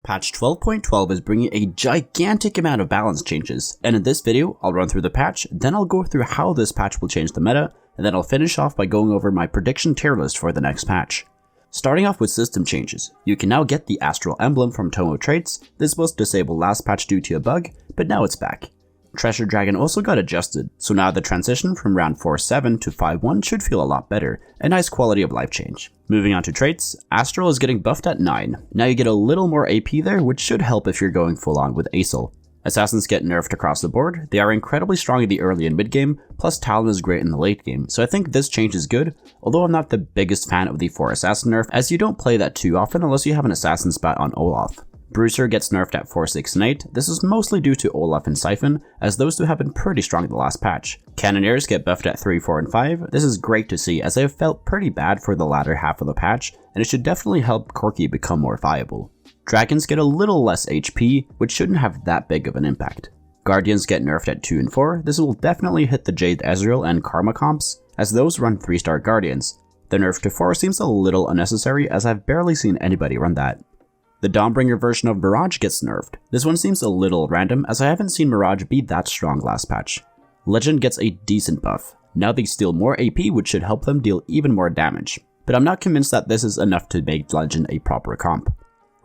Patch 12.12 is bringing a gigantic amount of balance changes, and in this video, I'll run through the patch, then I'll go through how this patch will change the meta, and then I'll finish off by going over my prediction tier list for the next patch. Starting off with system changes, you can now get the Astral emblem from Tomo Traits. This was disabled last patch due to a bug, but now it's back. Treasure Dragon also got adjusted, so now the transition from round 4-7 to 5-1 should feel a lot better, a nice quality of life change. Moving on to traits, Astral is getting buffed at 9. Now you get a little more AP there, which should help if you're going full on with Aesol. Assassins get nerfed across the board. They are incredibly strong in the early and mid game, plus Talon is great in the late game, so I think this change is good, although I'm not the biggest fan of the 4 assassin nerf, as you don't play that too often unless you have an assassin spot on Olaf. Bruiser gets nerfed at 4, 6, and 8. This is mostly due to Olaf and Siphon, as those two have been pretty strong in the last patch. Cannoneers get buffed at 3, 4, and 5. This is great to see, as I have felt pretty bad for the latter half of the patch, and it should definitely help Corki become more viable. Dragons get a little less HP, which shouldn't have that big of an impact. Guardians get nerfed at 2 and 4. This will definitely hit the Jade Ezreal and Karma comps, as those run 3-star Guardians. The nerf to 4 seems a little unnecessary, as I've barely seen anybody run that. The Dawnbringer version of Mirage gets nerfed. This one seems a little random, as I haven't seen Mirage be that strong last patch. Legend gets a decent buff. Now they steal more AP, which should help them deal even more damage. But I'm not convinced that this is enough to make Legend a proper comp.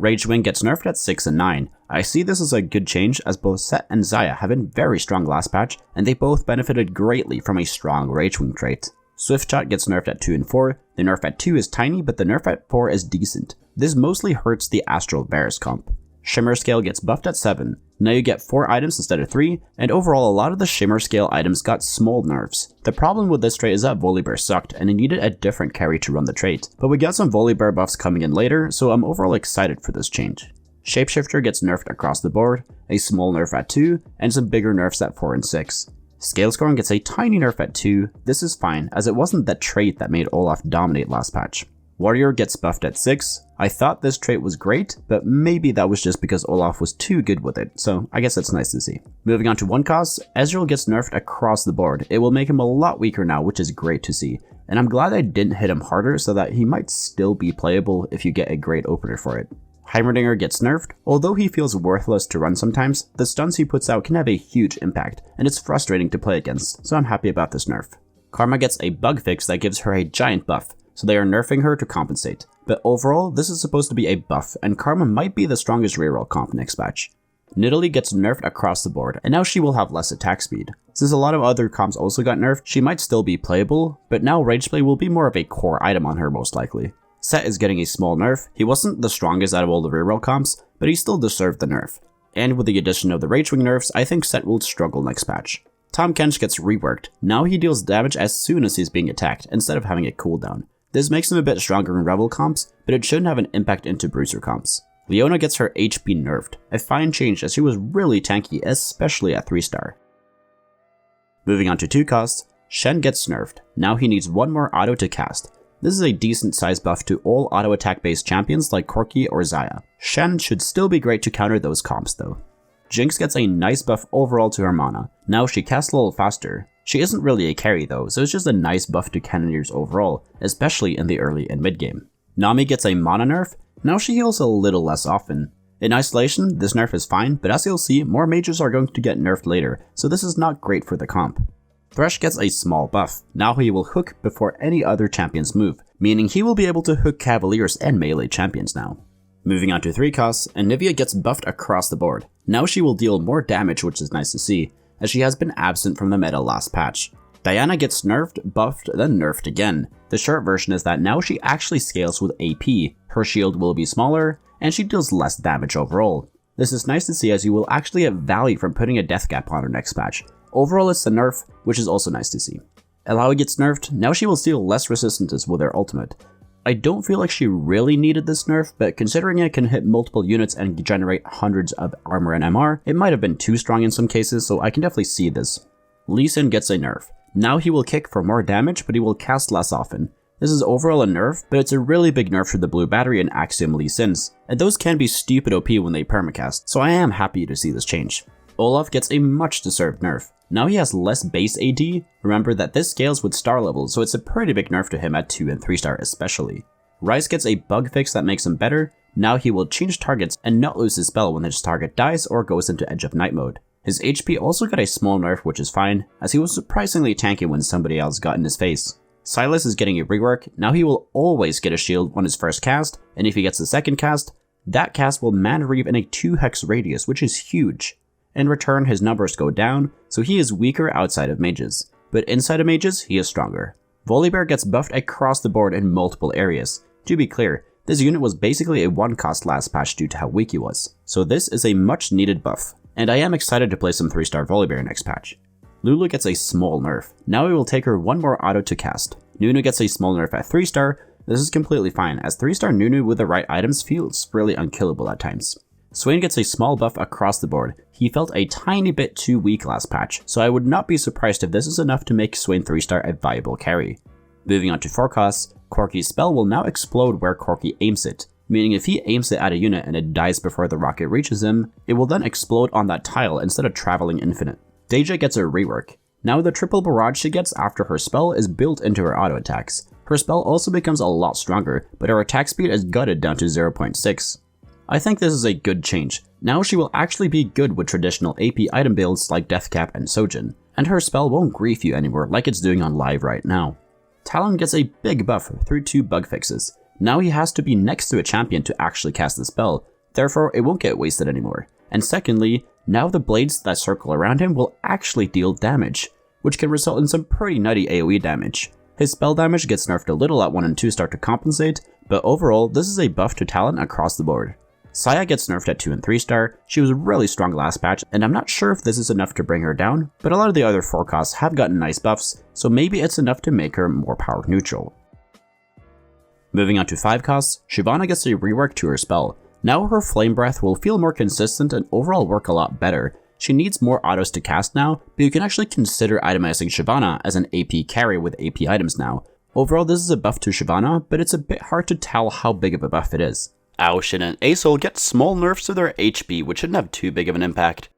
Ragewing gets nerfed at 6 and 9. I see this as a good change, as both Sett and Xayah have been very strong last patch, and they both benefited greatly from a strong Ragewing trait. Swiftshot gets nerfed at 2 and 4. The nerf at 2 is tiny, but the nerf at 4 is decent. This mostly hurts the Astral Varus comp. Shimmer Scale gets buffed at 7. Now you get 4 items instead of 3, and overall a lot of the Shimmer Scale items got small nerfs. The problem with this trait is that Volibear sucked, and it needed a different carry to run the trait. But we got some Volibear buffs coming in later, so I'm overall excited for this change. Shapeshifter gets nerfed across the board, a small nerf at 2, and some bigger nerfs at 4 and 6. Scale Scoring gets a tiny nerf at 2. This is fine, as it wasn't that trait that made Olaf dominate last patch. Warrior gets buffed at 6. I thought this trait was great, but maybe that was just because Olaf was too good with it, so I guess that's nice to see. Moving on to 1 cost, Ezreal gets nerfed across the board. It will make him a lot weaker now, which is great to see. And I'm glad I didn't hit him harder so that he might still be playable if you get a great opener for it. Heimerdinger gets nerfed. Although he feels worthless to run sometimes, the stuns he puts out can have a huge impact, and it's frustrating to play against, so I'm happy about this nerf. Karma gets a bug fix that gives her a giant buff, so they are nerfing her to compensate. But overall, this is supposed to be a buff, and Karma might be the strongest reroll comp next patch. Nidalee gets nerfed across the board, and now she will have less attack speed. Since a lot of other comps also got nerfed, she might still be playable, but now Rageplay will be more of a core item on her most likely. Sett is getting a small nerf. He wasn't the strongest out of all the reroll comps, but he still deserved the nerf. And with the addition of the Ragewing nerfs, I think Sett will struggle next patch. Tahm Kench gets reworked. Now he deals damage as soon as he's being attacked, instead of having a cooldown. This makes him a bit stronger in Revel comps, but it shouldn't have an impact into Bruiser comps. Leona gets her HP nerfed, a fine change as she was really tanky, especially at 3-star. Moving on to 2 costs, Shen gets nerfed. Now he needs 1 more auto to cast. This is a decent size buff to all auto attack based champions like Corki or Xayah. Shen should still be great to counter those comps though. Jinx gets a nice buff overall to her mana. Now she casts a little faster. She isn't really a carry though, so it's just a nice buff to Cannoneers overall, especially in the early and mid game. Nami gets a mana nerf. Now she heals a little less often. In isolation, this nerf is fine, but as you'll see, more mages are going to get nerfed later, so this is not great for the comp. Thresh gets a small buff. Now he will hook before any other champions move, meaning he will be able to hook Cavaliers and melee champions now. Moving on to 3 costs, Anivia gets buffed across the board. Now she will deal more damage, which is nice to see, as she has been absent from the meta last patch. Diana gets nerfed, buffed, then nerfed again. The short version is that now she actually scales with AP, her shield will be smaller, and she deals less damage overall. This is nice to see as you will actually have value from putting a death cap on her next patch. Overall it's a nerf, which is also nice to see. Illaoi gets nerfed. Now she will steal less resistances with her ultimate. I don't feel like she really needed this nerf, but considering it can hit multiple units and generate hundreds of armor and MR, it might have been too strong in some cases, so I can definitely see this. Lee Sin gets a nerf. Now he will kick for more damage, but he will cast less often. This is overall a nerf, but it's a really big nerf for the Blue Battery and Axiom Lee Sins, and those can be stupid OP when they permacast, so I am happy to see this change. Olaf gets a much deserved nerf. Now he has less base AD. Remember that this scales with star levels, so it's a pretty big nerf to him at 2 and 3 star especially. Ryze gets a bug fix that makes him better, Now he will change targets and not lose his spell when his target dies or goes into Edge of Night mode. His HP also got a small nerf, which is fine, as he was surprisingly tanky when somebody else got in his face. Sylas is getting a rework. Now he will always get a shield on his first cast, and if he gets the second cast, that cast will Mana Reave in a 2 hex radius, which is huge. In return, his numbers go down, so he is weaker outside of mages. But inside of mages, he is stronger. Volibear gets buffed across the board in multiple areas. To be clear, this unit was basically a 1 cost last patch due to how weak he was, so this is a much needed buff. And I am excited to play some 3-star Volibear next patch. Lulu gets a small nerf. Now it will take her 1 more auto to cast. Nunu gets a small nerf at 3-star. This is completely fine, as 3-star Nunu with the right items feels really unkillable at times. Swain gets a small buff across the board. He felt a tiny bit too weak last patch, so I would not be surprised if this is enough to make Swain 3-star a viable carry. Moving on to forecasts, Corki's spell will now explode where Corki aims it, meaning if he aims it at a unit and it dies before the rocket reaches him, it will then explode on that tile instead of traveling infinite. Deja gets a rework. Now the triple barrage she gets after her spell is built into her auto attacks. Her spell also becomes a lot stronger, but her attack speed is gutted down to 0.6. I think this is a good change. Now she will actually be good with traditional AP item builds like Deathcap and Sojin, and her spell won't grief you anymore like it's doing on live right now. Talon gets a big buff through 2 bug fixes. Now he has to be next to a champion to actually cast the spell, therefore it won't get wasted anymore. And secondly, now the blades that circle around him will actually deal damage, which can result in some pretty nutty AoE damage. His spell damage gets nerfed a little at 1 and 2 star to compensate, but overall this is a buff to Talon across the board. Xayah gets nerfed at 2 and 3 star. She was really strong last patch, and I'm not sure if this is enough to bring her down, but a lot of the other forecasts have gotten nice buffs, so maybe it's enough to make her more power neutral. Moving on to 5 costs, Shyvana gets a rework to her spell. Now her Flame Breath will feel more consistent and overall work a lot better. She needs more autos to cast now, but you can actually consider itemizing Shyvana as an AP carry with AP items now. Overall this is a buff to Shyvana, but it's a bit hard to tell how big of a buff it is. Aoshin and Aesol get small nerfs to their HP, which shouldn't have too big of an impact.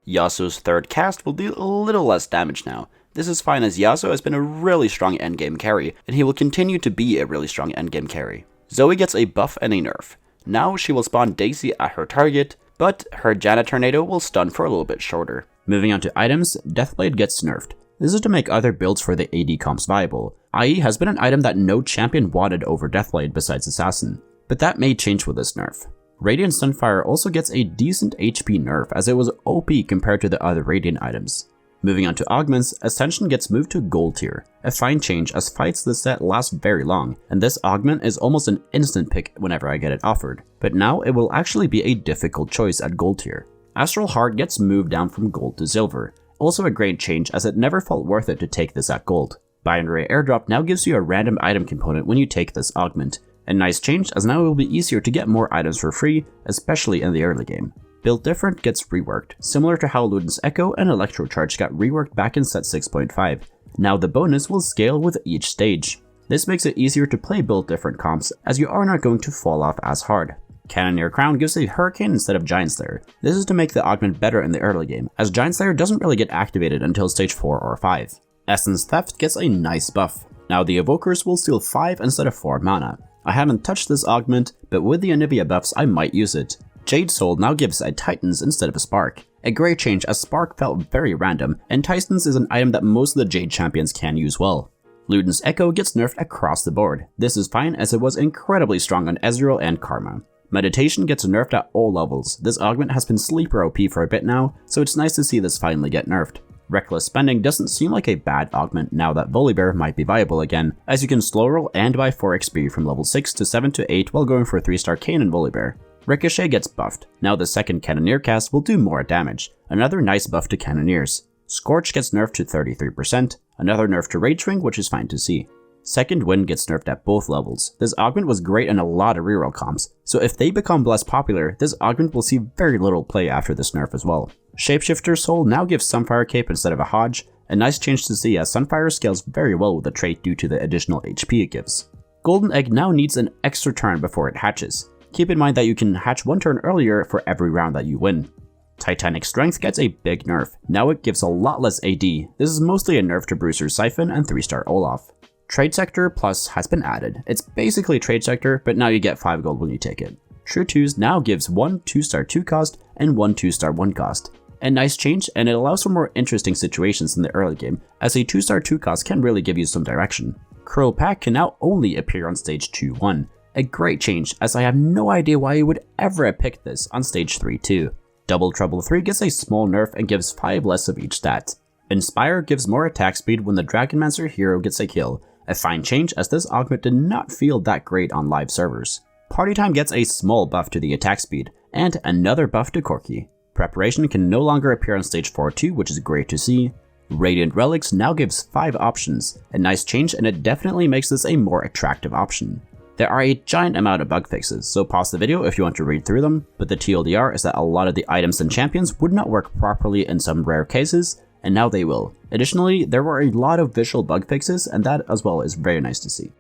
Yasuo's third cast will deal a little less damage now. This is fine as Yasuo has been a really strong endgame carry, and he will continue to be a really strong endgame carry. Zoe gets a buff and a nerf. Now she will spawn Daisy at her target, but her Janna Tornado will stun for a little bit shorter. Moving on to items, Deathblade gets nerfed. This is to make other builds for the AD comps viable. IE has been an item that no champion wanted over Deathblade besides Assassin. But that may change with this nerf. Radiant Sunfire also gets a decent HP nerf as it was OP compared to the other Radiant items. Moving on to Augments, Ascension gets moved to Gold tier, a fine change as fights this set last very long, and this augment is almost an instant pick whenever I get it offered, but now it will actually be a difficult choice at Gold tier. Astral Heart gets moved down from Gold to Silver, also a great change as it never felt worth it to take this at Gold. Binary Airdrop now gives you a random item component when you take this augment. A nice change as now it will be easier to get more items for free, especially in the early game. Build Different gets reworked, similar to how Luden's Echo and Electro Charge got reworked back in set 6.5. Now the bonus will scale with each stage. This makes it easier to play Build Different comps as you are not going to fall off as hard. Cannoneer Crown gives a Hurricane instead of Giant Slayer. This is to make the augment better in the early game, as Giant Slayer doesn't really get activated until stage 4 or 5. Essence Theft gets a nice buff. Now the Evokers will steal 5 instead of 4 mana. I haven't touched this augment, but with the Anivia buffs I might use it. Jade Soul now gives a Titans instead of a Spark. A great change as Spark felt very random, and Titans is an item that most of the Jade champions can use well. Luden's Echo gets nerfed across the board. This is fine as it was incredibly strong on Ezreal and Karma. Meditation gets nerfed at all levels. This augment has been sleeper OP for a bit now, so it's nice to see this finally get nerfed. Reckless Spending doesn't seem like a bad augment now that Volibear might be viable again, as you can slow roll and buy 4 XP from level 6 to 7 to 8 while going for 3-star Kayn and Volibear. Ricochet gets buffed. Now the second Cannoneer cast will do more damage, another nice buff to Cannoneers. Scorch gets nerfed to 33%, another nerf to Rage Ring, which is fine to see. Second Wind gets nerfed at both levels. This augment was great in a lot of reroll comps, so if they become less popular, this augment will see very little play after this nerf as well. Shapeshifter Soul now gives Sunfire Cape instead of a Hodge, a nice change to see as Sunfire scales very well with the trait due to the additional HP it gives. Golden Egg now needs an extra turn before it hatches. Keep in mind that you can hatch 1 turn earlier for every round that you win. Titanic Strength gets a big nerf. Now it gives a lot less AD. This is mostly a nerf to Bruiser's Siphon and 3-star Olaf. Trade Sector Plus has been added. It's basically Trade Sector, but now you get 5 gold when you take it. True 2s now gives 1 2-star 2 cost and 1 2-star 1 cost. A nice change, and it allows for more interesting situations in the early game, as a 2-star 2 cost can really give you some direction. Crow Pack can now only appear on stage 2-1. A great change, as I have no idea why you would ever have picked this on stage 3-2. Double Trouble 3 gets a small nerf and gives 5 less of each stat. Inspire gives more attack speed when the Dragonmancer hero gets a kill, a fine change as this augment did not feel that great on live servers. Party Time gets a small buff to the attack speed, and another buff to Corki. Preparation can no longer appear on stage 4-2, which is great to see. Radiant Relics now gives 5 options, a nice change, and it definitely makes this a more attractive option. There are a giant amount of bug fixes, so pause the video if you want to read through them, but the TLDR is that a lot of the items and champions would not work properly in some rare cases, and now they will. Additionally, there were a lot of visual bug fixes, and that as well is very nice to see.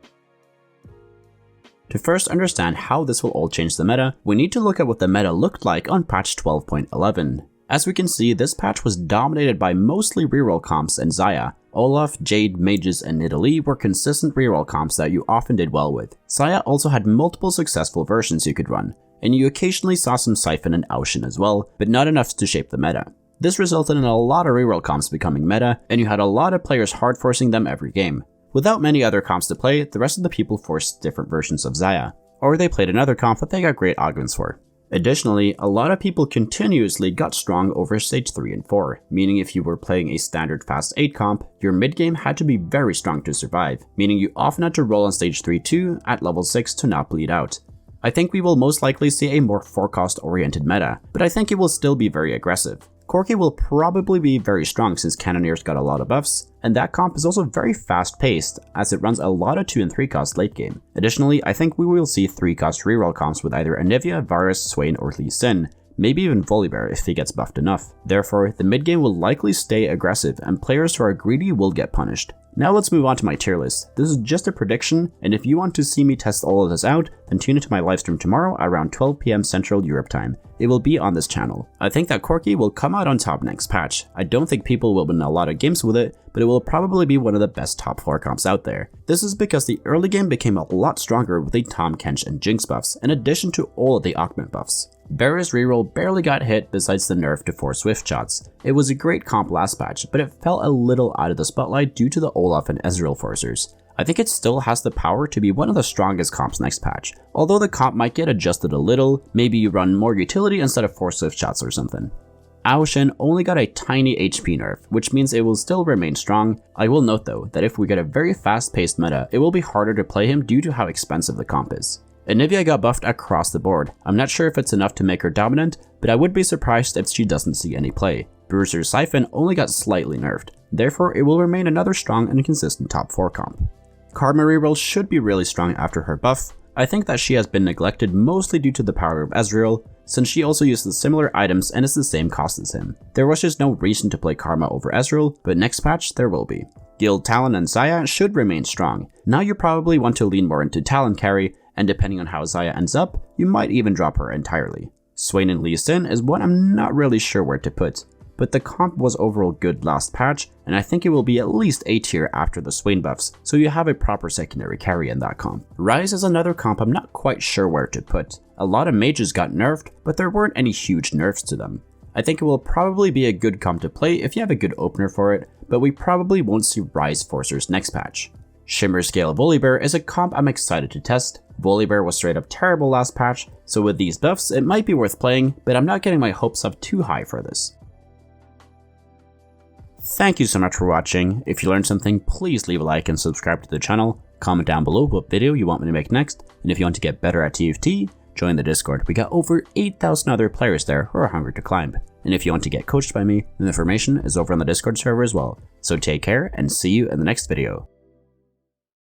To first understand how this will all change the meta, we need to look at what the meta looked like on patch 12.11. As we can see, this patch was dominated by mostly reroll comps and Xayah. Olaf, Jade, Mages, and Nidalee were consistent reroll comps that you often did well with. Xayah also had multiple successful versions you could run, and you occasionally saw some Siphon and Aushin as well, but not enough to shape the meta. This resulted in a lot of reroll comps becoming meta, and you had a lot of players hard forcing them every game. Without many other comps to play, the rest of the people forced different versions of Xayah, or they played another comp that they got great augments for. Additionally, a lot of people continuously got strong over stage 3 and 4, meaning if you were playing a standard fast 8 comp, your mid game had to be very strong to survive, meaning you often had to roll on stage 3-2 at level 6 to not bleed out. I think we will most likely see a more 4 cost oriented meta, but I think it will still be very aggressive. Corki will probably be very strong since Cannoneers got a lot of buffs, and that comp is also very fast paced as it runs a lot of 2 and 3 cost late game. Additionally, I think we will see 3 cost reroll comps with either Anivia, Varus, Swain, or Lee Sin, maybe even Volibear if he gets buffed enough. Therefore, the mid game will likely stay aggressive and players who are greedy will get punished. Now let's move on to my tier list. This is just a prediction, and if you want to see me test all of this out, then tune into my livestream tomorrow around 12 PM Central Europe time. It will be on this channel. I think that Corki will come out on top next patch. I don't think people will win a lot of games with it, but it will probably be one of the best top 4 comps out there. This is because the early game became a lot stronger with the Tahm Kench and Jinx buffs, in addition to all of the augment buffs. Barrier's reroll barely got hit besides the nerf to 4 swift shots. It was a great comp last patch, but it fell a little out of the spotlight due to the Olaf and Ezreal forcers. I think it still has the power to be one of the strongest comps next patch, although the comp might get adjusted a little, maybe you run more utility instead of 4 swift shots or something. Aushin only got a tiny HP nerf, which means it will still remain strong. I will note though, that if we get a very fast paced meta, it will be harder to play him due to how expensive the comp is. Anivia got buffed across the board. I'm not sure if it's enough to make her dominant, but I would be surprised if she doesn't see any play. Bruiser's Siphon only got slightly nerfed, therefore it will remain another strong and consistent top 4 comp. Karma reroll should be really strong after her buff. I think that she has been neglected mostly due to the power of Ezreal, since she also uses similar items and is the same cost as him. There was just no reason to play Karma over Ezreal, but next patch there will be. Guild Talon and Xayah should remain strong. Now you probably want to lean more into Talon carry, and depending on how Xayah ends up, you might even drop her entirely. Swain and Lee Sin is one I'm not really sure where to put, but the comp was overall good last patch, and I think it will be at least A tier after the Swain buffs, so you have a proper secondary carry in that comp. Ryze is another comp I'm not quite sure where to put. A lot of mages got nerfed, but there weren't any huge nerfs to them. I think it will probably be a good comp to play if you have a good opener for it, but we probably won't see Ryze forcers next patch. Shimmer Scale Volibear is a comp I'm excited to test. Volibear was straight up terrible last patch, so with these buffs it might be worth playing, but I'm not getting my hopes up too high for this. Thank you so much for watching. If you learned something, please leave a like and subscribe to the channel. Comment down below what video you want me to make next, and if you want to get better at TFT, join the Discord. We got over 8,000 other players there who are hungry to climb. And if you want to get coached by me, the information is over on the Discord server as well. So take care and see you in the next video.